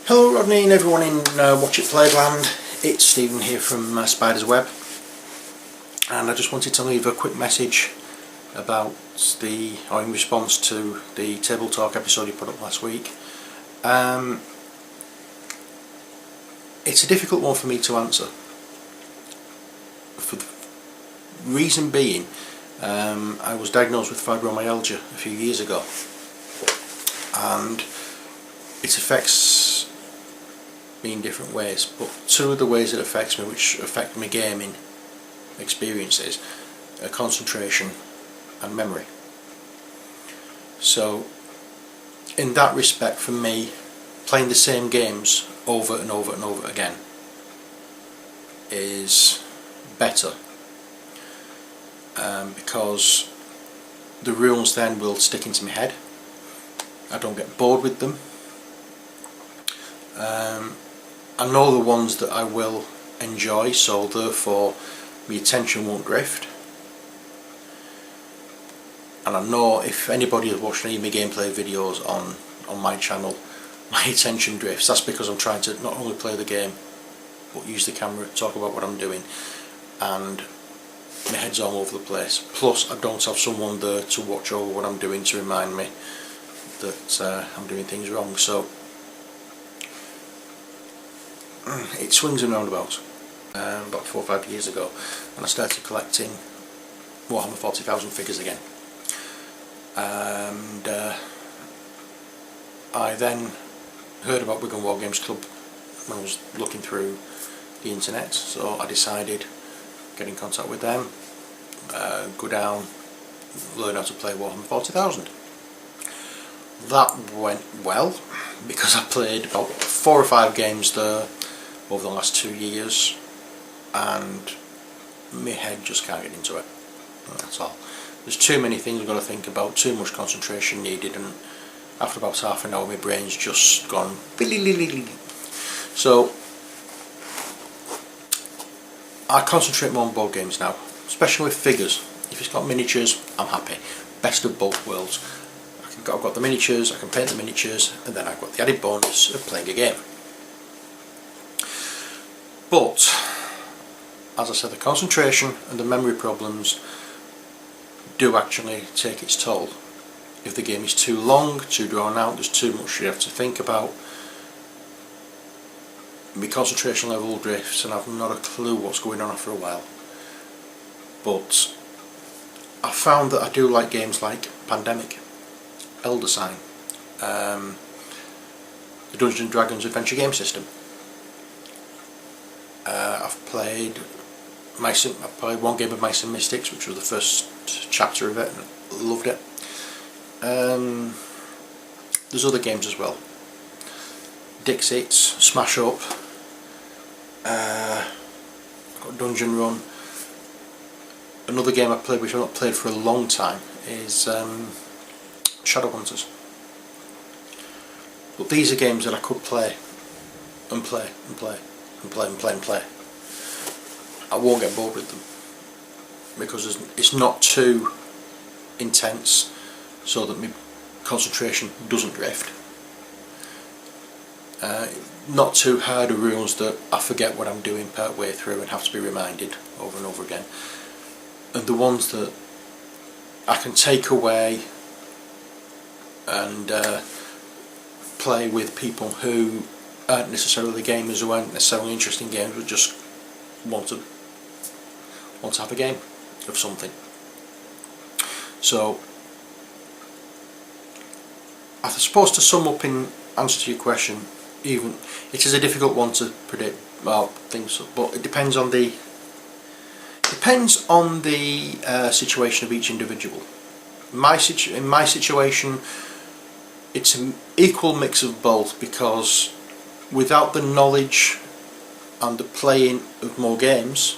Hello Rodney and everyone in Watch It Played land. It's Stephen here from Spider's Web, and I just wanted to leave a quick message about in response to the Tabletalk episode you put up last week. It's a difficult one for me to answer, for the reason being I was diagnosed with fibromyalgia a few years ago, and it affects me in different ways, but two of the ways it affects me, which affect my gaming experiences, are concentration and memory. So in that respect, for me, playing the same games over and over and over again is better, because the rules then will stick into my head. I don't get bored with them. I know the ones that I will enjoy, so therefore my attention won't drift. And I know if anybody has watched any of my gameplay videos on my channel, my attention drifts. That's because I'm trying to not only play the game but use the camera, talk about what I'm doing, and my head's all over the place. Plus I don't have someone there to watch over what I'm doing to remind me that I'm doing things wrong. So it swings and roundabouts. About 4 or 5 years ago, and I started collecting Warhammer 40,000 figures again, and I then heard about Wigan War Games Club when I was looking through the internet, so I decided get in contact with them, go down, learn how to play Warhammer 40,000. That went well, because I played about 4 or 5 games there over the last 2 years, and my head just can't get into it. That's all. There's too many things I've got to think about, too much concentration needed, and after about half an hour my brain's just gone. So I concentrate more on board games now, especially with figures. If it's got miniatures, I'm happy. Best of both worlds. I've got the miniatures, I can paint the miniatures, and then I've got the added bonus of playing a game. But as I said, the concentration and the memory problems do actually take its toll. If the game is too long, too drawn out, there's too much you have to think about, my concentration level drifts and I've not a clue what's going on after a while. But I found that I do like games like Pandemic, Elder Sign, the Dungeons and Dragons adventure game system. I've played one game of Mice and Mystics, which was the first chapter of it, and loved it. There's other games as well. Dixits, Smash Up, I've got Dungeon Run. Another game I played, which I've not played for a long time, is Shadowhunters. But these are games that I could play and play and play and play and play and play. I won't get bored with them, because it's not too intense so that my concentration doesn't drift. Not too hard of rules that I forget what I'm doing part way through and have to be reminded over and over again. And the ones that I can take away and play with people who aren't necessarily gamers, who aren't necessarily interested in games, but just want to have a game of something. So I suppose, to sum up in answer to your question, even it is a difficult one to predict things, but it depends on the situation of each individual. In my situation, it's an equal mix of both, because without the knowledge and the playing of more games,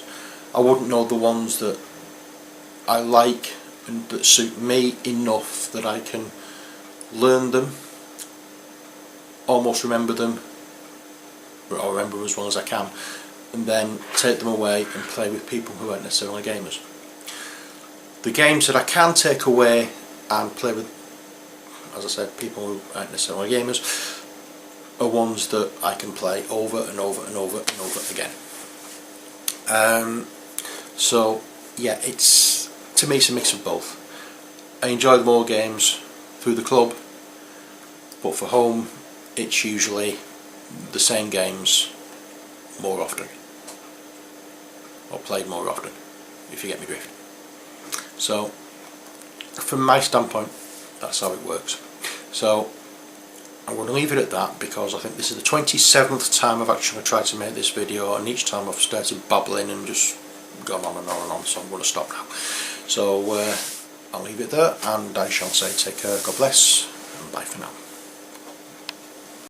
I wouldn't know the ones that I like and that suit me enough that I can learn them, almost remember them, or remember as well as I can, and then take them away and play with people who aren't necessarily gamers. The games that I can take away and play with, as I said, people who aren't necessarily gamers, are ones that I can play over and over and over and over again. So yeah, to me it's a mix of both. I enjoy the more games through the club, but for home it's usually the same games more often, or played more often, if you get me drift. So from my standpoint, that's how it works. So I'm going to leave it at that, because I think this is the 27th time I've actually tried to make this video, and each time I've started babbling and just gone on and on and on, so I'm going to stop now. So I'll leave it there, and I shall say take care, God bless, and bye for now.